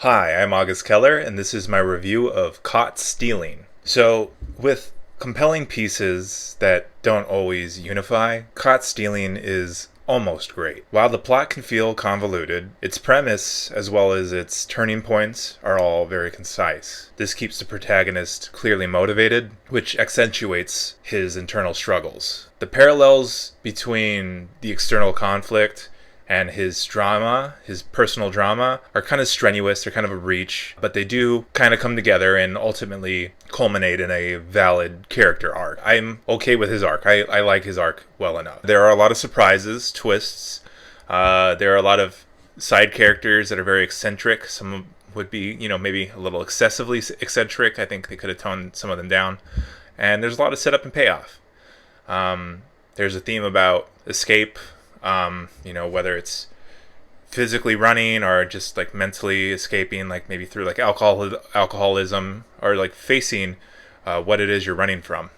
Hi, I'm August Keller, and this is my review of Caught Stealing. So, with compelling pieces that don't always unify, Caught Stealing is almost great. While the plot can feel convoluted, its premise, as well as its turning points, are all very concise. This keeps the protagonist clearly motivated, which accentuates his internal struggles. The parallels between the external conflict and his drama, his personal drama, are kind of strenuous, they're kind of a reach, but they do kind of come together and ultimately culminate in a valid character arc. I'm okay with his arc. I like his arc well enough. There are a lot of surprises, twists. There are a lot of side characters that are very eccentric. Some would be, maybe a little excessively eccentric. I think they could have toned some of them down. And there's a lot of setup and payoff. There's a theme about escape, whether it's physically running or just like mentally escaping, like maybe through like alcoholism or like facing what it is you're running from.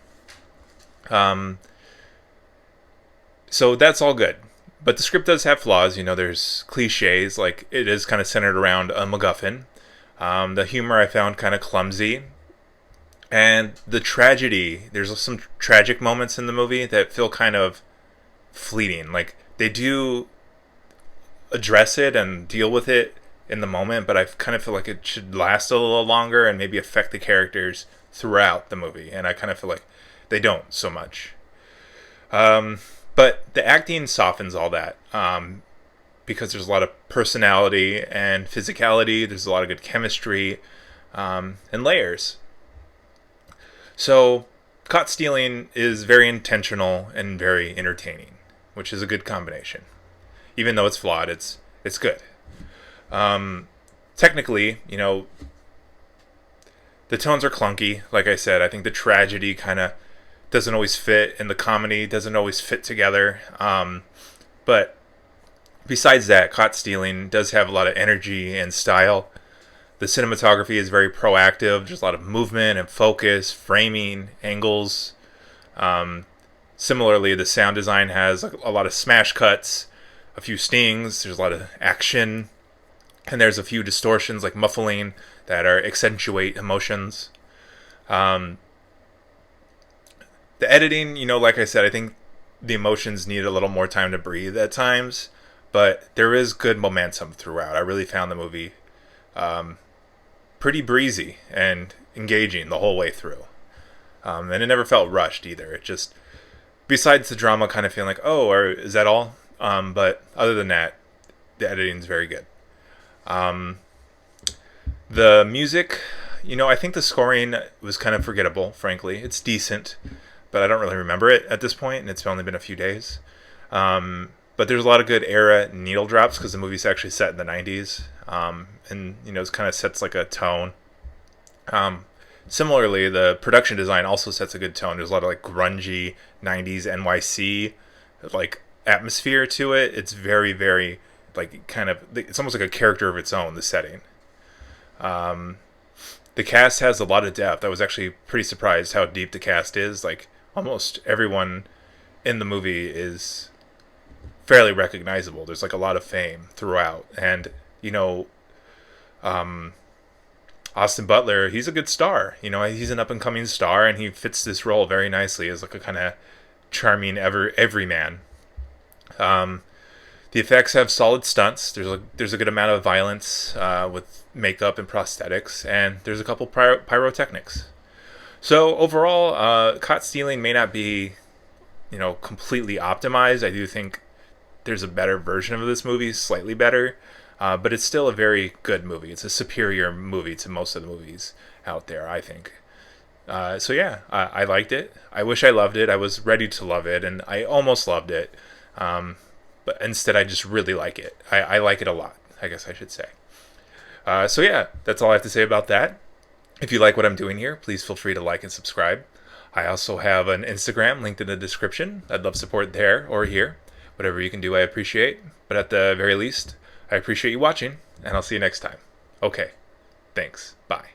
So that's all good. But the script does have flaws. There's cliches, like it is kind of centered around a MacGuffin. The humor I found kind of clumsy. And the tragedy, there's some tragic moments in the movie that feel kind of fleeting. Like they do address it and deal with it in the moment, but I kind of feel like it should last a little longer and maybe affect the characters throughout the movie. And I kind of feel like they don't so much. But the acting softens all that because there's a lot of personality and physicality. There's a lot of good chemistry and layers. So Caught Stealing is very intentional and very entertaining, which is a good combination. Even though it's flawed, it's good. Technically, the tones are clunky. Like I said, I think the tragedy kind of doesn't always fit, and the comedy doesn't always fit together. But besides that, Caught Stealing does have a lot of energy and style. The cinematography is very proactive. There's a lot of movement and focus, framing, angles. Similarly, the sound design has a lot of smash cuts, a few stings, there's a lot of action, and there's a few distortions like muffling that accentuate emotions. The editing, like I said, I think the emotions need a little more time to breathe at times, but there is good momentum throughout. I really found the movie pretty breezy and engaging the whole way through. And it never felt rushed either. It just, besides the drama kind of feeling like, oh, or is that all? But other than that, the editing is very good. The music, I think the scoring was kind of forgettable, frankly. It's decent, but I don't really remember it at this point, and it's only been a few days. But there's a lot of good era needle drops because the movie's actually set in the 90s. And, it kind of sets like a tone. Similarly, the production design also sets a good tone. There's a lot of like grungy 90s NYC like atmosphere to it. It's very, very like kind of, it's almost like a character of its own, the setting. The cast has a lot of depth. I was actually pretty surprised how deep the cast is. Like almost everyone in the movie is fairly recognizable. There's like a lot of fame throughout. And, Austin Butler, he's a good star. He's an up-and-coming star, and he fits this role very nicely as like a kind of charming everyman. The effects have solid stunts. There's a good amount of violence with makeup and prosthetics, and there's a couple pyrotechnics. So overall, Caught Stealing may not be, completely optimized. I do think there's a better version of this movie, slightly better. But it's still a very good movie. It's a superior movie to most of the movies out there, I think. So yeah, I liked it. I wish I loved it. I was ready to love it, and I almost loved it. But instead, I just really like it. I like it a lot, I guess I should say. So yeah, that's all I have to say about that. If you like what I'm doing here, please feel free to like and subscribe. I also have an Instagram linked in the description. I'd love support there or here. Whatever you can do, I appreciate. But at the very least, I appreciate you watching, and I'll see you next time. Okay, thanks. Bye.